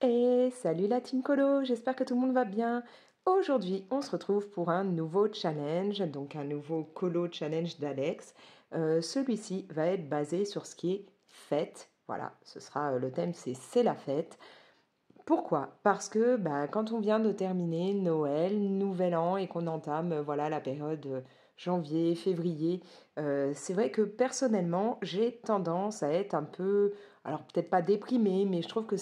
Et salut la team Colo, j'espère que tout le monde va bien. Aujourd'hui, on se retrouve pour un nouveau challenge, donc un nouveau Colo challenge d'Alex. Celui-ci va être basé sur ce qui est fête. Voilà, ce sera le thème, c'est la fête. Pourquoi? Parce que quand on vient de terminer Noël, Nouvel An et qu'on entame voilà, la période janvier, février, c'est vrai que personnellement, j'ai tendance à être un peu, alors peut-être pas déprimée, mais je trouve que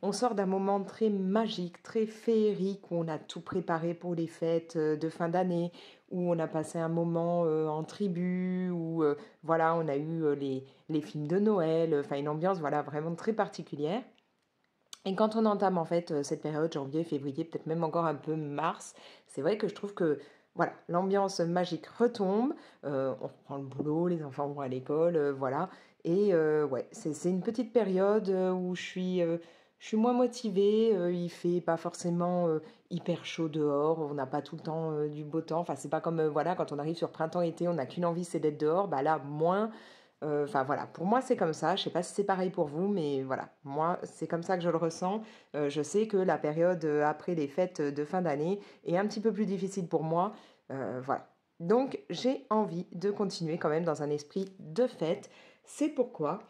on sort d'un moment très magique, très féerique, où on a tout préparé pour les fêtes de fin d'année, où on a passé un moment en tribu, où voilà, on a eu les films de Noël, enfin une ambiance voilà, vraiment très particulière. Et quand on entame en fait cette période, janvier, février, peut-être même encore un peu mars, c'est vrai que je trouve que voilà, l'ambiance magique retombe, on reprend le boulot, les enfants vont à l'école, voilà. Et ouais, c'est une petite période où je suis moins motivée, il fait pas forcément hyper chaud dehors, on n'a pas tout le temps du beau temps, enfin c'est pas comme voilà, quand on arrive sur printemps-été, on n'a qu'une envie, c'est d'être dehors, bah là, moins. Enfin voilà, pour moi c'est comme ça. Je sais pas si c'est pareil pour vous, mais voilà, moi c'est comme ça que je le ressens. Je sais que la période après les fêtes de fin d'année est un petit peu plus difficile pour moi. Voilà. Donc j'ai envie de continuer quand même dans un esprit de fête. C'est pourquoi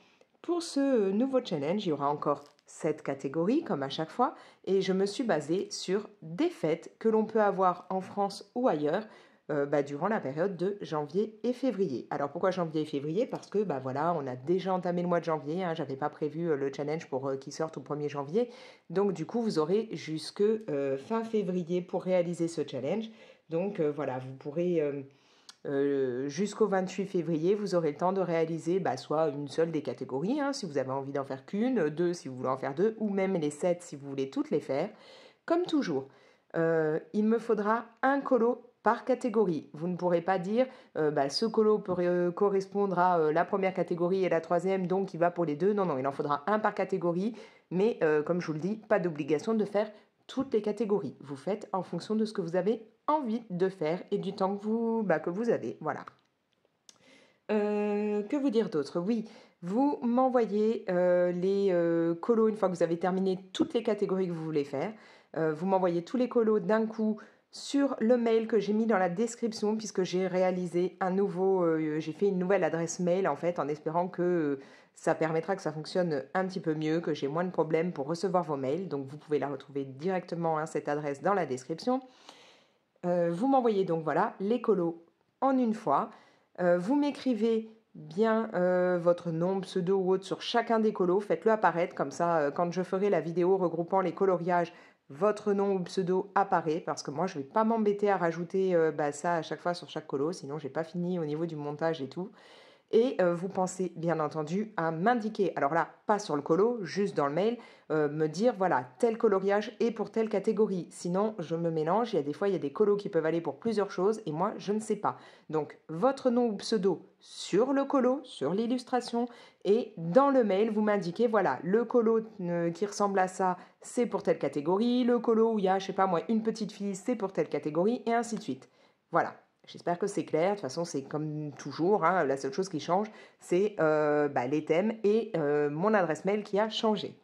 pour ce nouveau challenge, il y aura encore 7 catégories comme à chaque fois, et je me suis basée sur des fêtes que l'on peut avoir en France ou ailleurs durant la période de janvier et février. Alors pourquoi janvier et février? Parce que voilà, on a déjà entamé le mois de janvier, hein, j'avais pas prévu le challenge pour qu'il sorte au 1er janvier. Donc du coup, vous aurez jusque fin février pour réaliser ce challenge. Donc voilà, vous pourrez jusqu'au 28 février, vous aurez le temps de réaliser soit une seule des catégories, hein, si vous avez envie d'en faire qu'une, deux si vous voulez en faire deux, ou même les 7 si vous voulez toutes les faire. Comme toujours, il me faudra un colo par catégorie. Vous ne pourrez pas dire ce colo peut correspondre à la première catégorie et la troisième, donc il va pour les deux. Non, non, il en faudra un par catégorie, mais comme je vous le dis, pas d'obligation de faire toutes les catégories. Vous faites en fonction de ce que vous avez envie de faire et du temps que vous avez. Voilà. Que vous dire d'autre? Oui, vous m'envoyez les colos une fois que vous avez terminé toutes les catégories que vous voulez faire. Vous m'envoyez tous les colos d'un coup sur le mail que j'ai mis dans la description puisque j'ai réalisé j'ai fait une nouvelle adresse mail en fait en espérant que ça permettra que ça fonctionne un petit peu mieux, que j'ai moins de problèmes pour recevoir vos mails. Donc vous pouvez la retrouver directement, hein, cette adresse dans la description. Vous m'envoyez donc voilà les colos en une fois. Vous m'écrivez bien votre nom, pseudo ou autre sur chacun des colos. Faites-le apparaître comme ça quand je ferai la vidéo regroupant les coloriages, votre nom ou pseudo apparaît parce que moi je ne vais pas m'embêter à rajouter ça à chaque fois sur chaque colo, sinon j'ai pas fini au niveau du montage et tout. Et vous pensez bien entendu à m'indiquer, alors là, pas sur le colo, juste dans le mail, me dire voilà, tel coloriage est pour telle catégorie. Sinon, je me mélange, il y a des colos qui peuvent aller pour plusieurs choses et moi, je ne sais pas. Donc, votre nom ou pseudo sur le colo, sur l'illustration, et dans le mail, vous m'indiquez voilà, le colo qui ressemble à ça, c'est pour telle catégorie, le colo où il y a, je sais pas moi, une petite fille, c'est pour telle catégorie, et ainsi de suite. Voilà. J'espère que c'est clair. De toute façon, c'est comme toujours, hein, la seule chose qui change, c'est les thèmes et mon adresse mail qui a changé.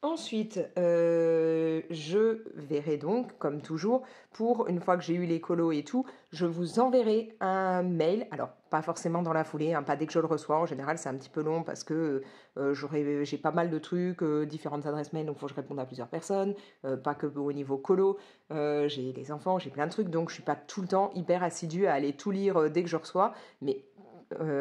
Ensuite, je verrai donc, comme toujours, pour une fois que j'ai eu les colos et tout, je vous enverrai un mail. Alors, pas forcément dans la foulée, hein, pas dès que je le reçois. En général, c'est un petit peu long parce que j'ai pas mal de trucs, différentes adresses mail, donc il faut que je réponde à plusieurs personnes. Pas que au niveau colo. J'ai les enfants, j'ai plein de trucs, donc je suis pas tout le temps hyper assidue à aller tout lire dès que je reçois. Mais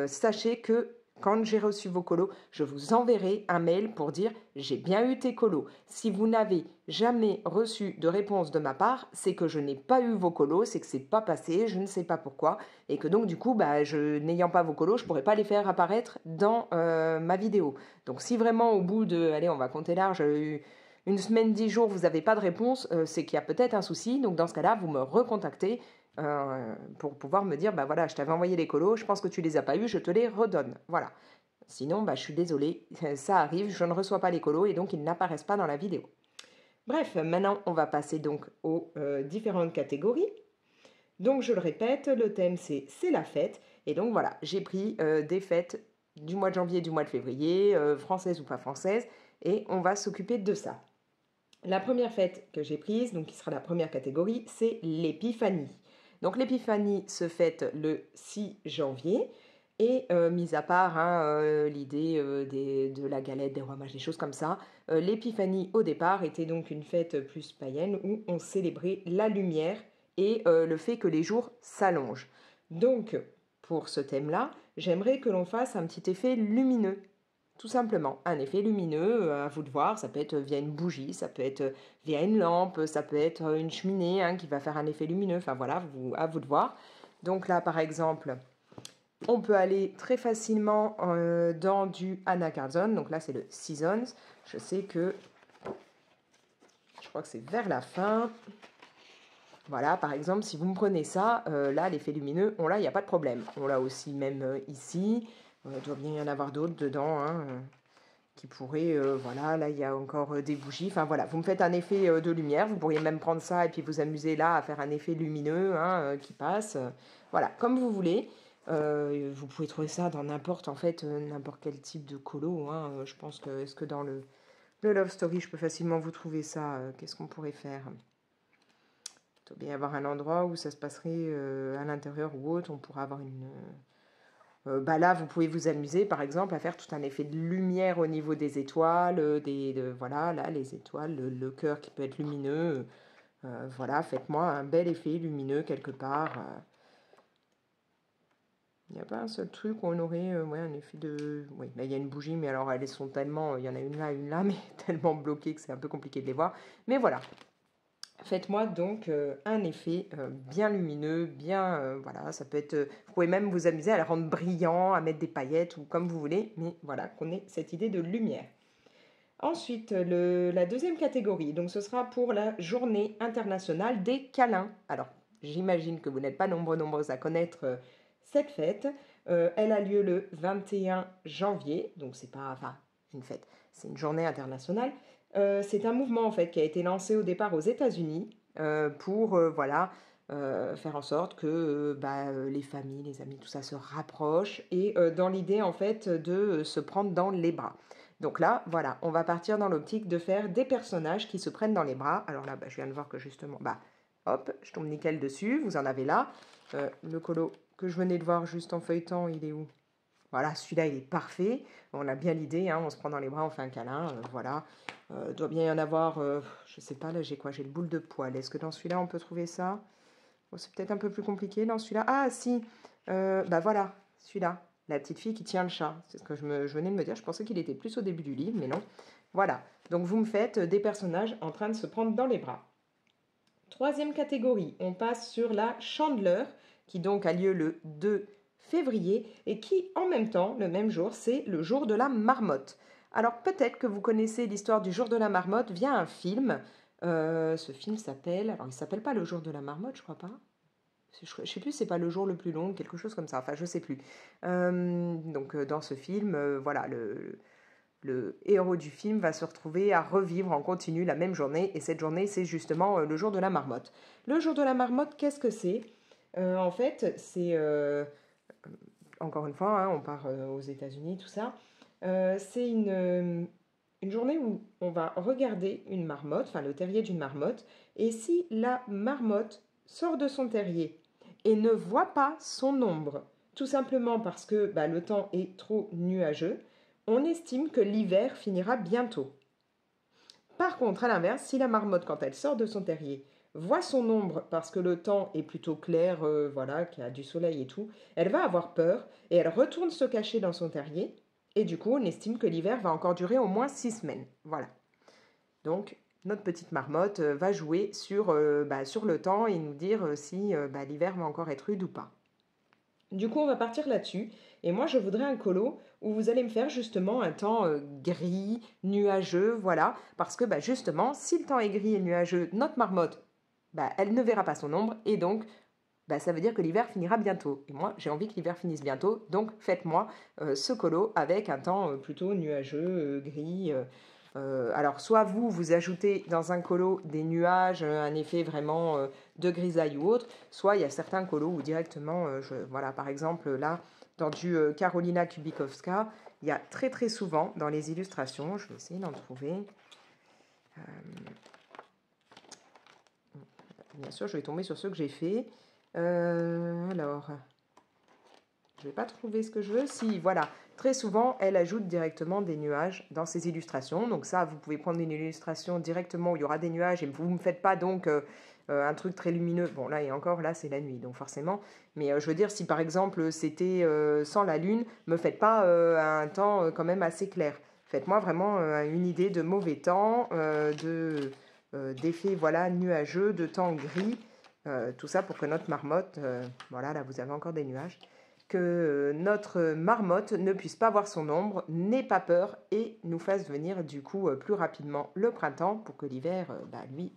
sachez que quand j'ai reçu vos colos, je vous enverrai un mail pour dire j'ai bien eu tes colos. Si vous n'avez jamais reçu de réponse de ma part, c'est que je n'ai pas eu vos colos, c'est que c'est pas passé, je ne sais pas pourquoi, et que donc du coup, n'ayant pas vos colos, je pourrais pas les faire apparaître dans ma vidéo. Donc si vraiment au bout de, allez, on va compter large, une semaine, 10 jours, vous n'avez pas de réponse, c'est qu'il y a peut-être un souci. Donc dans ce cas-là, vous me recontactez pour pouvoir me dire, voilà, je t'avais envoyé les colos, je pense que tu les as pas eus, je te les redonne. Voilà. Sinon, je suis désolée, ça arrive, je ne reçois pas les colos et donc ils n'apparaissent pas dans la vidéo. Bref, maintenant on va passer donc aux différentes catégories. Donc je le répète, le thème c'est la fête. Et donc voilà, j'ai pris des fêtes du mois de janvier et du mois de février, françaises ou pas françaises. et on va s'occuper de ça. La première fête que j'ai prise, donc qui sera la première catégorie, c'est l'épiphanie. Donc l'épiphanie se fête le 6 janvier. Et mis à part l'idée de la galette, des rois mages, des choses comme ça, l'épiphanie au départ était donc une fête plus païenne où on célébrait la lumière et le fait que les jours s'allongent. Donc pour ce thème-là, j'aimerais que l'on fasse un petit effet lumineux. Tout simplement, un effet lumineux, à vous de voir, ça peut être via une bougie, ça peut être via une lampe, ça peut être une cheminée qui va faire un effet lumineux, enfin voilà, à vous de voir. Donc là, par exemple, on peut aller très facilement dans du anacardion, donc là c'est le Seasons. Je sais que, je crois que c'est vers la fin. Voilà, par exemple, si vous me prenez ça, là l'effet lumineux, on l'a, il n'y a pas de problème. On l'a aussi même ici, il doit bien y en avoir d'autres dedans, qui pourraient, voilà, là il y a encore des bougies, enfin voilà, vous me faites un effet de lumière, vous pourriez même prendre ça et puis vous amuser là à faire un effet lumineux qui passe, voilà, comme vous voulez. Vous pouvez trouver ça dans n'importe, en fait, n'importe quel type de colo, je pense que, est-ce que dans le Love Story, je peux facilement vous trouver ça, qu'est-ce qu'on pourrait faire? Il doit bien y avoir un endroit où ça se passerait à l'intérieur ou autre, on pourrait avoir une... là, vous pouvez vous amuser, par exemple, à faire tout un effet de lumière au niveau des étoiles, voilà, là, les étoiles, le cœur qui peut être lumineux. Voilà, faites-moi un bel effet lumineux quelque part. Il n'y a pas un seul truc où on aurait un effet de... Oui, là, il y a une bougie, mais alors elles sont tellement... Il y en a une là, mais tellement bloquées que c'est un peu compliqué de les voir. Mais voilà. Faites-moi donc un effet bien lumineux, bien, voilà, ça peut être, vous pouvez même vous amuser à le rendre brillant, à mettre des paillettes ou comme vous voulez, mais voilà, qu'on ait cette idée de lumière. Ensuite, la deuxième catégorie, donc ce sera pour la journée internationale des câlins. Alors, j'imagine que vous n'êtes pas nombreux à connaître cette fête. Elle a lieu le 21 janvier, donc c'est pas, enfin, une fête, c'est une journée internationale. C'est un mouvement en fait qui a été lancé au départ aux États-Unis pour voilà, faire en sorte que les familles, les amis, tout ça se rapprochent et dans l'idée en fait de se prendre dans les bras. Donc là, voilà, on va partir dans l'optique de faire des personnages qui se prennent dans les bras. Alors là, je viens de voir que justement, hop, je tombe nickel dessus, vous en avez là. Le colo que je venais de voir juste en feuilletant, il est où? Voilà, celui-là, il est parfait. On a bien l'idée, on se prend dans les bras, on fait un câlin, voilà. Doit bien y en avoir, je sais pas, là j'ai quoi? J'ai le boule de poil. Est-ce que dans celui-là, on peut trouver ça? Bon, c'est peut-être un peu plus compliqué dans celui-là. Ah, si, voilà, celui-là. La petite fille qui tient le chat. C'est ce que je venais de me dire. Je pensais qu'il était plus au début du livre, mais non. Voilà. Donc, vous me faites des personnages en train de se prendre dans les bras. Troisième catégorie, on passe sur la chandeleur, qui donc a lieu le 2 février et qui, en même temps, le même jour, c'est le jour de la marmotte. Alors, peut-être que vous connaissez l'histoire du jour de la marmotte via un film. Ce film s'appelle... Alors, il s'appelle pas le jour de la marmotte, je crois pas. Je sais plus, c'est pas le jour le plus long, quelque chose comme ça. Enfin, je sais plus. Donc, dans ce film, voilà, le héros du film va se retrouver à revivre en continu la même journée. Et cette journée, c'est justement le jour de la marmotte. Le jour de la marmotte, qu'est-ce que c'est? En fait, c'est... encore une fois, on part aux États-Unis, tout ça. C'est une journée où on va regarder une marmotte, enfin le terrier d'une marmotte. Et si la marmotte sort de son terrier et ne voit pas son ombre, tout simplement parce que le temps est trop nuageux, on estime que l'hiver finira bientôt. Par contre, à l'inverse, si la marmotte, quand elle sort de son terrier, voit son ombre parce que le temps est plutôt clair, voilà, qu'il y a du soleil et tout, elle va avoir peur et elle retourne se cacher dans son terrier. Et du coup, on estime que l'hiver va encore durer au moins 6 semaines. Voilà. Donc, notre petite marmotte va jouer sur le temps et nous dire si l'hiver va encore être rude ou pas. Du coup, on va partir là-dessus. Et moi, je voudrais un colo où vous allez me faire justement un temps gris, nuageux, voilà. Parce que justement, si le temps est gris et nuageux, notre marmotte, elle ne verra pas son ombre. Et donc, ça veut dire que l'hiver finira bientôt. Et moi, j'ai envie que l'hiver finisse bientôt. Donc, faites-moi ce colo avec un temps plutôt nuageux, gris. Alors, soit vous ajoutez dans un colo des nuages, un effet vraiment de grisaille ou autre, soit il y a certains colos où directement, voilà, par exemple, là, dans du Karolina Kubikowska, il y a très très souvent dans les illustrations, je vais essayer d'en trouver. Bien sûr, je vais tomber sur ceux que j'ai fait. Alors, je ne vais pas trouver ce que je veux. Si, voilà. Très souvent, elle ajoute directement des nuages dans ses illustrations. Donc ça, vous pouvez prendre une illustration directement où il y aura des nuages et vous ne me faites pas donc un truc très lumineux. Bon, là et encore, là, c'est la nuit, donc forcément. Mais je veux dire, si par exemple, c'était sans la lune, ne me faites pas un temps quand même assez clair. Faites-moi vraiment une idée de mauvais temps, d'effets voilà, nuageux, de temps gris. Tout ça pour que notre marmotte, voilà, là, vous avez encore des nuages, que notre marmotte ne puisse pas voir son ombre, n'ait pas peur et nous fasse venir du coup plus rapidement le printemps pour que l'hiver, lui,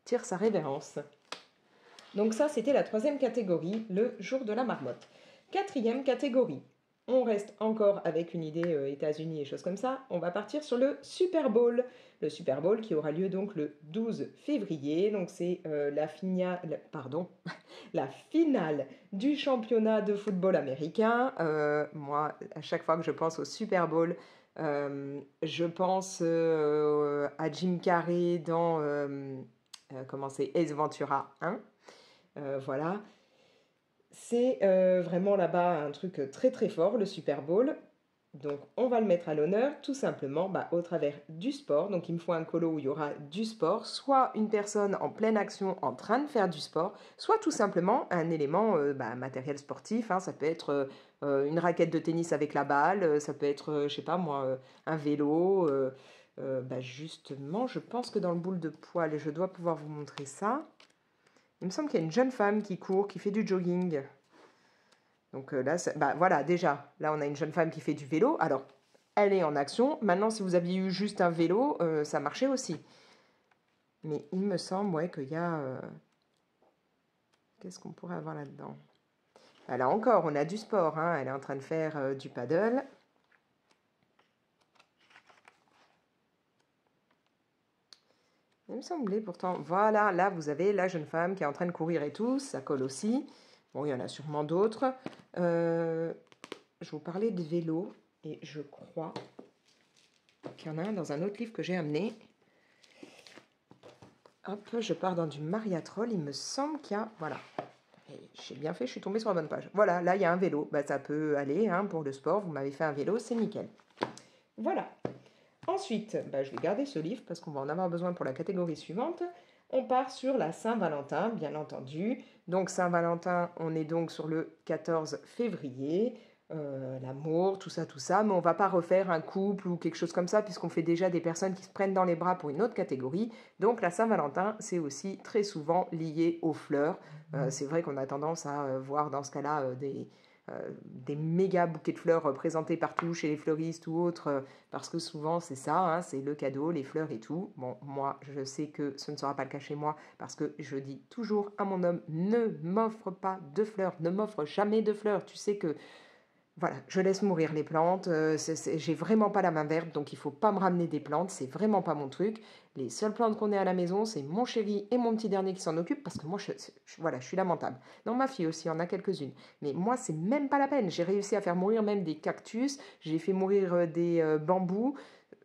tire sa révérence. Donc ça, c'était la troisième catégorie, le jour de la marmotte. Quatrième catégorie, on reste encore avec une idée États-Unis et choses comme ça. On va partir sur le Super Bowl. Le Super Bowl qui aura lieu donc le 12 février. Donc c'est la finale du championnat de football américain. Moi, à chaque fois que je pense au Super Bowl, je pense à Jim Carrey dans comment c'est, Ace Ventura 1. Voilà. C'est vraiment là-bas un truc très très fort, le Super Bowl. Donc on va le mettre à l'honneur tout simplement au travers du sport. Donc il me faut un colo où il y aura du sport, soit une personne en pleine action en train de faire du sport, soit tout simplement un élément matériel sportif. Hein. Ça peut être une raquette de tennis avec la balle, ça peut être, je sais pas moi, un vélo. Justement, je pense que dans le boule de poil, je dois pouvoir vous montrer ça. Il me semble qu'il y a une jeune femme qui court, qui fait du jogging. Donc là, voilà, déjà, là, on a une jeune femme qui fait du vélo. Alors, elle est en action. Maintenant, si vous aviez eu juste un vélo, ça marchait aussi. Mais il me semble, ouais, qu'il y a... Qu'est-ce qu'on pourrait avoir là-dedans? Là encore, on a du sport. Hein. Elle est en train de faire du paddle. Il me semblait pourtant... Voilà, là, vous avez la jeune femme qui est en train de courir et tout. Ça colle aussi. Bon, il y en a sûrement d'autres. Je vous parlais de vélo. Et je crois qu'il y en a un dans un autre livre que j'ai amené. Hop, je pars dans du Mariatrol. Il me semble qu'il y a... Voilà. J'ai bien fait, je suis tombée sur la bonne page. Voilà, là, il y a un vélo. Ça peut aller hein, pour le sport. Vous m'avez fait un vélo, c'est nickel. Voilà. Ensuite, je vais garder ce livre parce qu'on va en avoir besoin pour la catégorie suivante. On part sur la Saint-Valentin, bien entendu. Donc Saint-Valentin, on est donc sur le 14 février. L'amour, tout ça. Mais on ne va pas refaire un couple ou quelque chose comme ça puisqu'on fait déjà des personnes qui se prennent dans les bras pour une autre catégorie. Donc la Saint-Valentin, c'est aussi très souvent lié aux fleurs. C'est vrai qu'on a tendance à voir dans ce cas-là des méga bouquets de fleurs présentés partout chez les fleuristes ou autres, parce que souvent c'est ça, hein, c'est le cadeau, les fleurs et tout. Bon, moi je sais que ce ne sera pas le cas chez moi, parce que je dis toujours à mon homme, ne m'offre pas de fleurs, ne m'offre jamais de fleurs, tu sais que... Voilà, je laisse mourir les plantes, j'ai vraiment pas la main verte, donc il faut pas me ramener des plantes, c'est vraiment pas mon truc. Les seules plantes qu'on ait à la maison, c'est mon chéri et mon petit dernier qui s'en occupent, parce que moi, voilà, je suis lamentable. Non, ma fille aussi en a quelques-unes, mais moi, c'est même pas la peine. J'ai réussi à faire mourir même des cactus, j'ai fait mourir des bambous,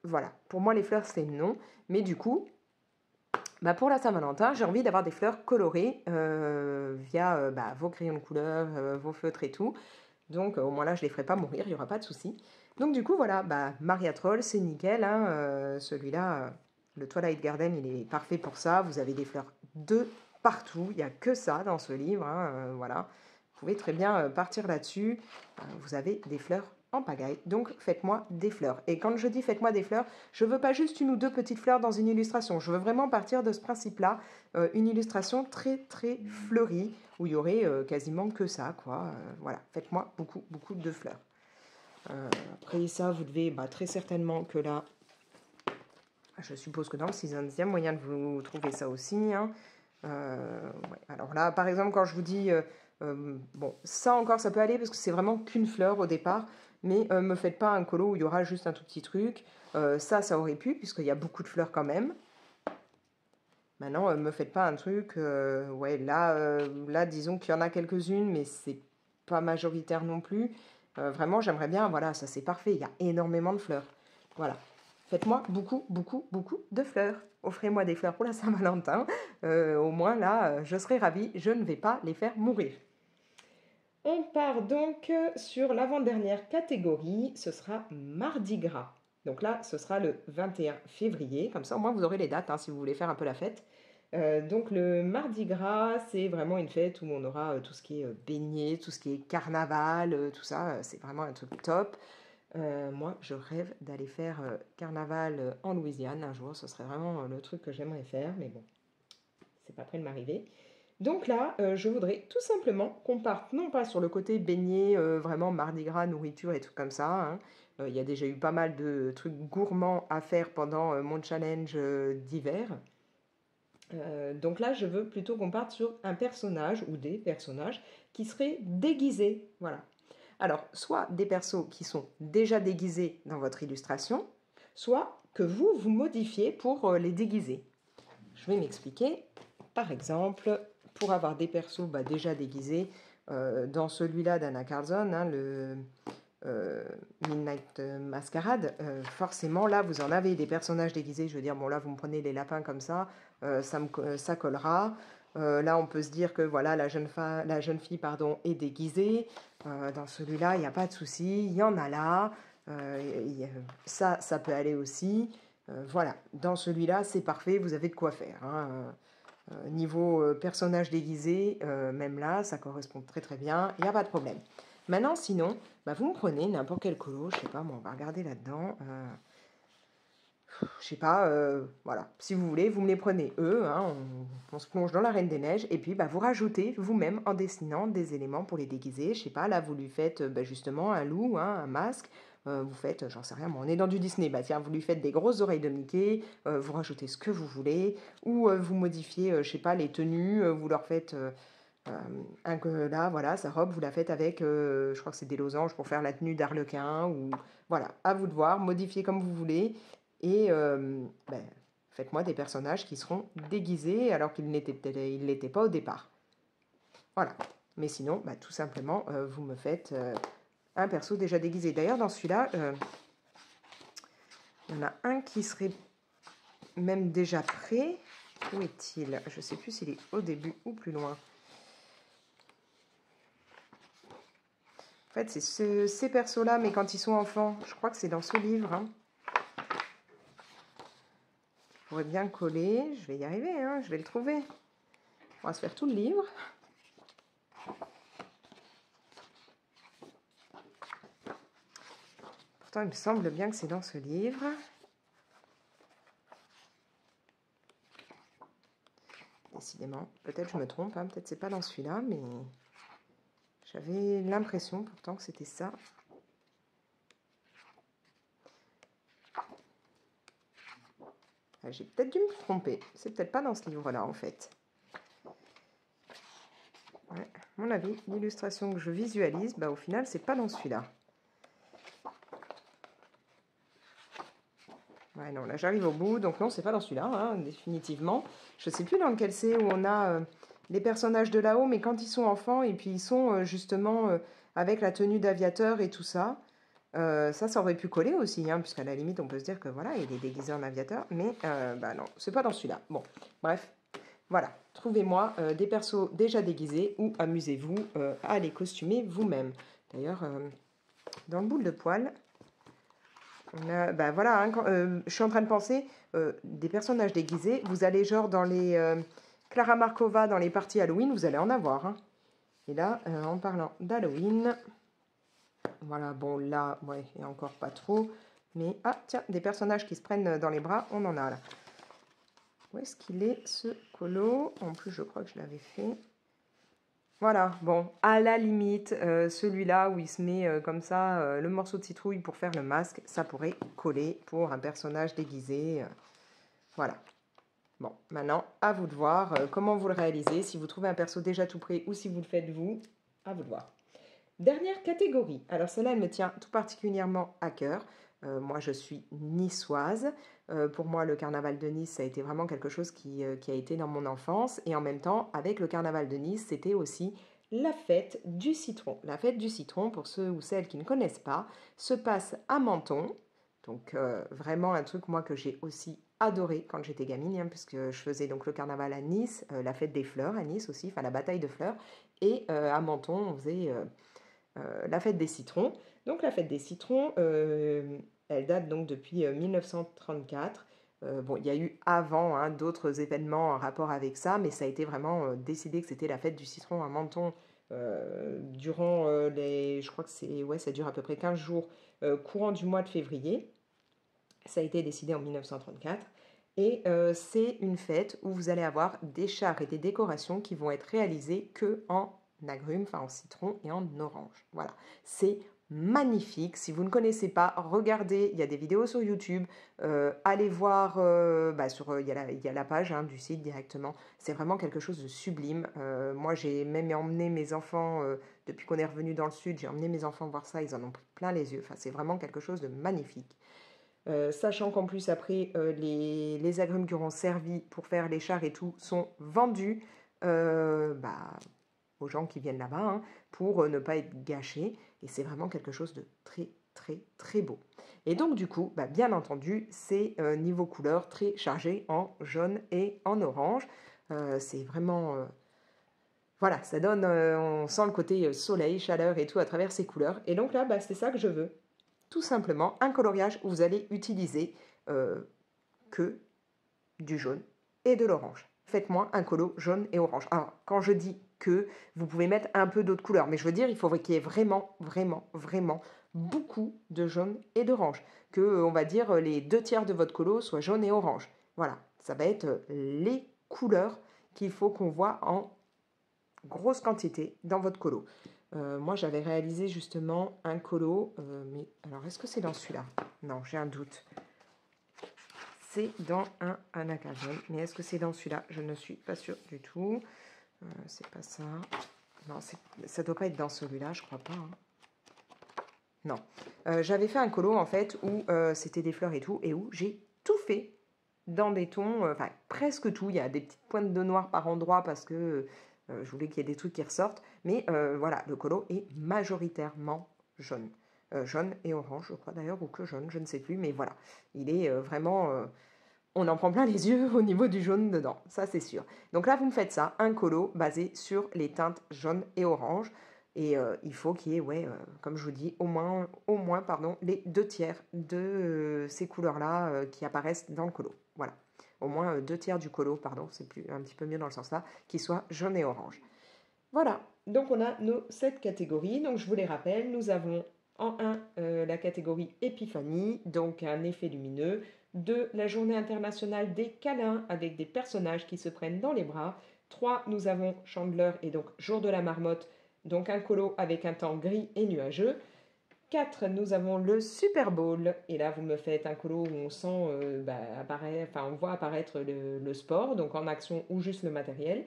voilà. Pour moi, les fleurs, c'est non, mais du coup... pour la Saint-Valentin, j'ai envie d'avoir des fleurs colorées via vos crayons de couleur, vos feutres et tout. Donc au moins là, je ne les ferai pas mourir, il n'y aura pas de souci. Donc du coup, voilà, Mariatrol, c'est nickel. Hein, celui-là, le Twilight Garden, il est parfait pour ça. Vous avez des fleurs de partout. Il n'y a que ça dans ce livre. Hein, voilà. Vous pouvez très bien partir là-dessus. Vous avez des fleurs en pagaille. Donc faites-moi des fleurs. Et quand je dis faites-moi des fleurs, je ne veux pas juste une ou deux petites fleurs dans une illustration. Je veux vraiment partir de ce principe-là. Une illustration très très fleurie où il y aurait quasiment que ça, quoi. Voilà, faites-moi beaucoup, beaucoup de fleurs. Après ça, vous devez très certainement que là, je suppose que dans le Seasons, il y a moyen de vous trouver ça aussi. Hein. Ouais. Alors là, par exemple, quand je vous dis, ça encore, ça peut aller parce que c'est vraiment qu'une fleur au départ. Mais me faites pas un colo où il y aura juste un tout petit truc. Ça aurait pu, puisqu'il y a beaucoup de fleurs quand même. Maintenant, me faites pas un truc... ouais, là, disons qu'il y en a quelques-unes, mais c'est pas majoritaire non plus. Vraiment, j'aimerais bien... Voilà, ça c'est parfait. Il y a énormément de fleurs. Voilà. Faites-moi beaucoup, beaucoup, beaucoup de fleurs. Offrez-moi des fleurs pour la Saint-Valentin. Au moins, là, je serai ravie. Je ne vais pas les faire mourir. On part donc sur l'avant-dernière catégorie. Ce sera Mardi Gras. Donc là, ce sera le 21 février. Comme ça, au moins, vous aurez les dates si vous voulez faire un peu la fête. Donc le Mardi Gras, c'est vraiment une fête où on aura tout ce qui est beignets, tout ce qui est carnaval, tout ça. C'est vraiment un truc top. Moi, je rêve d'aller faire carnaval en Louisiane un jour. Ce serait vraiment le truc que j'aimerais faire, mais bon, c'est pas près de m'arriver. Donc là, je voudrais tout simplement qu'on parte non pas sur le côté beignet, vraiment Mardi Gras, nourriture et tout comme ça. Il y a déjà eu pas mal de trucs gourmands à faire pendant mon challenge d'hiver. Donc là, je veux plutôt qu'on parte sur un personnage ou des personnages qui seraient déguisés. Voilà. Alors, soit des persos qui sont déjà déguisés dans votre illustration, soit que vous modifiez pour les déguiser. Je vais m'expliquer. Par exemple, pour avoir des persos déjà déguisés, dans celui-là d'Anna Carlson, le Midnight Masquerade, forcément, là, vous en avez des personnages déguisés. Je veux dire, bon, là, vous me prenez les lapins comme ça, ça collera. Là, on peut se dire que voilà, la jeune fille est déguisée. Dans celui-là, il n'y a pas de souci. Il y en a là. Ça peut aller aussi. Voilà, dans celui-là, c'est parfait. Vous avez de quoi faire. Niveau personnage déguisé, même là, ça correspond très très bien. Il n'y a pas de problème. Maintenant, sinon, vous me prenez n'importe quel colo. Je sais pas, moi, on va regarder là-dedans. Je sais pas, voilà. Si vous voulez, vous me les prenez eux, on se plonge dans la Reine des Neiges, et puis vous rajoutez vous-même en dessinant des éléments pour les déguiser. Je sais pas, là vous lui faites justement un loup, un masque, vous faites, j'en sais rien, on est dans du Disney, tiens, vous lui faites des grosses oreilles de Mickey, vous rajoutez ce que vous voulez, ou vous modifiez, je sais pas, les tenues, vous leur faites... là, voilà, sa robe, vous la faites avec, je crois que c'est des losanges pour faire la tenue d'Arlequin, ou voilà, à vous de voir, modifiez comme vous voulez, et faites-moi des personnages qui seront déguisés alors qu'ils ne l'étaient pas au départ. Voilà. Mais sinon, tout simplement, vous me faites un perso déjà déguisé. D'ailleurs, dans celui-là, il y en a un qui serait même déjà prêt. Où est-il? Je ne sais plus s'il est au début ou plus loin. En fait, c'est ces persos-là, mais quand ils sont enfants. Je crois que c'est dans ce livre. Je pourrais bien coller. Je vais y arriver, je vais le trouver. On va se faire tout le livre. Pourtant, il me semble bien que c'est dans ce livre. Décidément, peut-être je me trompe, peut-être c'est pas dans celui-là, mais j'avais l'impression pourtant que c'était ça. J'ai peut-être dû me tromper. C'est peut-être pas dans ce livre-là, en fait. Ouais, à mon avis, l'illustration que je visualise, au final, c'est pas dans celui-là. Ouais, non, là, j'arrive au bout. Donc non, c'est pas dans celui-là, définitivement. Je sais plus dans lequel c'est, où on a les personnages de là-haut, mais quand ils sont enfants, et puis ils sont justement avec la tenue d'aviateur et tout ça. Ça aurait pu coller aussi, puisqu'à la limite, on peut se dire que voilà, il est déguisé en aviateur, mais non, c'est pas dans celui-là. Bon, bref, voilà, trouvez-moi des persos déjà déguisés ou amusez-vous à les costumer vous-même. D'ailleurs, dans le boule de poil, on a, voilà, je suis en train de penser, des personnages déguisés, vous allez genre dans les Clara Markova, dans les parties Halloween, vous allez en avoir. Et là, en parlant d'Halloween... Voilà, bon, là, ouais, il n'y a encore pas trop. Mais, tiens, des personnages qui se prennent dans les bras, on en a là. Où est-ce qu'il est, ce colo? En plus, je crois que je l'avais fait. Voilà, bon, à la limite, celui-là où il se met comme ça, le morceau de citrouille pour faire le masque, ça pourrait coller pour un personnage déguisé. Voilà. Bon, maintenant, à vous de voir comment vous le réalisez. Si vous trouvez un perso déjà tout prêt ou si vous le faites vous, à vous de voir. Dernière catégorie. Alors celle-là, elle me tient tout particulièrement à cœur. Moi, je suis niçoise. Pour moi, le carnaval de Nice, ça a été vraiment quelque chose qui a été dans mon enfance. Et en même temps, avec le carnaval de Nice, c'était aussi la fête du citron. La fête du citron, pour ceux ou celles qui ne connaissent pas, se passe à Menton. Donc vraiment un truc, moi, que j'ai aussi adoré quand j'étais gamine, hein, puisque je faisais donc le carnaval à Nice, la fête des fleurs à Nice aussi, enfin la bataille de fleurs. Et à Menton, on faisait la fête des citrons. Donc la fête des citrons, elle date donc depuis 1934. Bon, il y a eu avant hein, d'autres événements en rapport avec ça, mais ça a été vraiment décidé que c'était la fête du citron à Menton durant les... Je crois que c'est, ouais, ça dure à peu près 15 jours, courant du mois de février. Ça a été décidé en 1934. Et c'est une fête où vous allez avoir des chars et des décorations qui vont être réalisées que en agrumes, enfin en citron et en orange. Voilà, c'est magnifique. Si vous ne connaissez pas, regardez, il y a des vidéos sur YouTube, allez voir, il y a la page hein, du site directement. C'est vraiment quelque chose de sublime. Moi, j'ai même emmené mes enfants, depuis qu'on est revenu dans le sud, j'ai emmené mes enfants voir ça, ils en ont pris plein les yeux. Enfin, c'est vraiment quelque chose de magnifique. Sachant qu'en plus après les agrumes qui auront servi pour faire les chars et tout sont vendus aux gens qui viennent là-bas hein, pour ne pas être gâchés et c'est vraiment quelque chose de très très très beau. Et donc du coup, bien entendu, c'est niveau couleur très chargé en jaune et en orange. C'est vraiment... voilà, ça donne, on sent le côté soleil, chaleur et tout à travers ces couleurs. Et donc là, c'est ça que je veux. Tout simplement un coloriage où vous allez utiliser que du jaune et de l'orange. Faites-moi un colo jaune et orange. Alors, quand je dis que, vous pouvez mettre un peu d'autres couleurs, mais je veux dire, il faut qu'il y ait vraiment, vraiment, vraiment beaucoup de jaune et d'orange. Que, on va dire, les 2/3 de votre colo soient jaune et orange. Voilà, ça va être les couleurs qu'il faut qu'on voit en grosse quantité dans votre colo. Moi, j'avais réalisé justement un colo, mais alors est-ce que c'est dans celui-là? Non, j'ai un doute. C'est dans un Anacazone, mais est-ce que c'est dans celui-là? Je ne suis pas sûre du tout. C'est pas ça. Non, ça doit pas être dans celui-là, je crois pas. Hein. Non. J'avais fait un colo en fait où c'était des fleurs et tout, et où j'ai tout fait dans des tons, enfin presque tout. Il y a des petites pointes de noir par endroit parce que je voulais qu'il y ait des trucs qui ressortent. Mais voilà, le colo est majoritairement jaune. Jaune et orange, je crois d'ailleurs, ou que jaune, je ne sais plus. Mais voilà, il est vraiment... on en prend plein les yeux au niveau du jaune dedans, ça c'est sûr. Donc là, vous me faites ça, un colo basé sur les teintes jaune et orange. Et il faut qu'il y ait, comme je vous dis, au moins les 2/3 de ces couleurs-là qui apparaissent dans le colo. Voilà. Au moins 2/3 du colo, pardon, c'est un petit peu mieux dans le sens là, qui soit jaune et orange. Voilà. Donc on a nos 7 catégories. Donc je vous les rappelle, nous avons en 1 la catégorie Épiphanie, donc un effet lumineux. 2, la journée internationale des câlins avec des personnages qui se prennent dans les bras. 3, nous avons Chandler et donc jour de la marmotte, donc un colo avec un temps gris et nuageux. 4, nous avons le Super Bowl. Et là, vous me faites un colo où on sent on voit apparaître le sport, donc en action ou juste le matériel.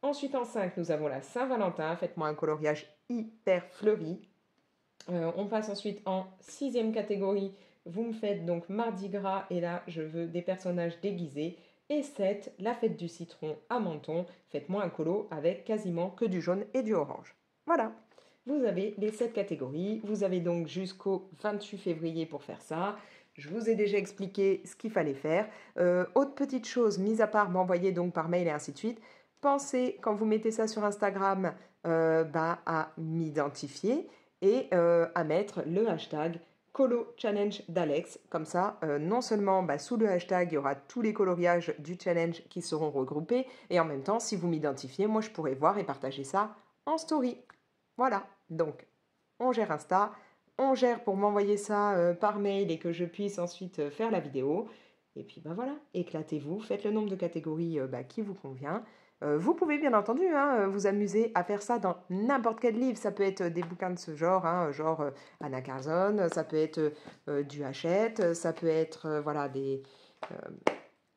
Ensuite, en 5, nous avons la Saint-Valentin. Faites-moi un coloriage hyper fleuri. On passe ensuite en 6e catégorie. Vous me faites donc Mardi Gras. Et là, je veux des personnages déguisés. Et 7, la fête du citron à Menton. Faites-moi un colo avec quasiment que du jaune et du orange. Voilà. Vous avez les 7 catégories. Vous avez donc jusqu'au 28 février pour faire ça. Je vous ai déjà expliqué ce qu'il fallait faire. Autre petite chose, mis à part m'envoyer donc par mail et ainsi de suite, pensez quand vous mettez ça sur Instagram à m'identifier et à mettre le hashtag Colo Challenge d'Alex. Comme ça, non seulement sous le hashtag, il y aura tous les coloriages du challenge qui seront regroupés et en même temps, si vous m'identifiez, moi je pourrai voir et partager ça en story. Voilà, donc on gère Insta, on gère pour m'envoyer ça par mail et que je puisse ensuite faire la vidéo. Et puis voilà, éclatez-vous, faites le nombre de catégories qui vous convient. Vous pouvez bien entendu vous amuser à faire ça dans n'importe quel livre. Ça peut être des bouquins de ce genre, genre Anna Carson, ça peut être du Hachette, ça peut être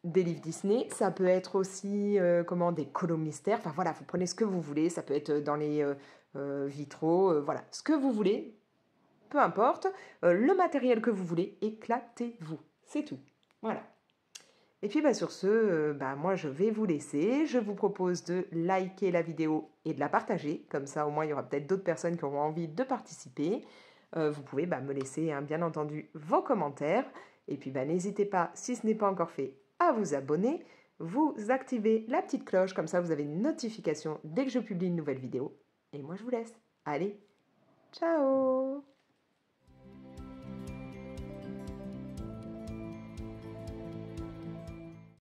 des livres Disney, ça peut être aussi des colos mystères. Enfin voilà, vous prenez ce que vous voulez. Ça peut être dans les vitraux, voilà, ce que vous voulez, peu importe, le matériel que vous voulez, éclatez-vous, c'est tout. Voilà. Et puis sur ce, moi je vais vous laisser. Je vous propose de liker la vidéo et de la partager. Comme ça, au moins, il y aura peut-être d'autres personnes qui auront envie de participer. Vous pouvez me laisser, bien entendu, vos commentaires. Et puis n'hésitez pas, si ce n'est pas encore fait, à vous abonner. Vous activez la petite cloche, comme ça vous avez une notification dès que je publie une nouvelle vidéo. Et moi je vous laisse. Allez, ciao!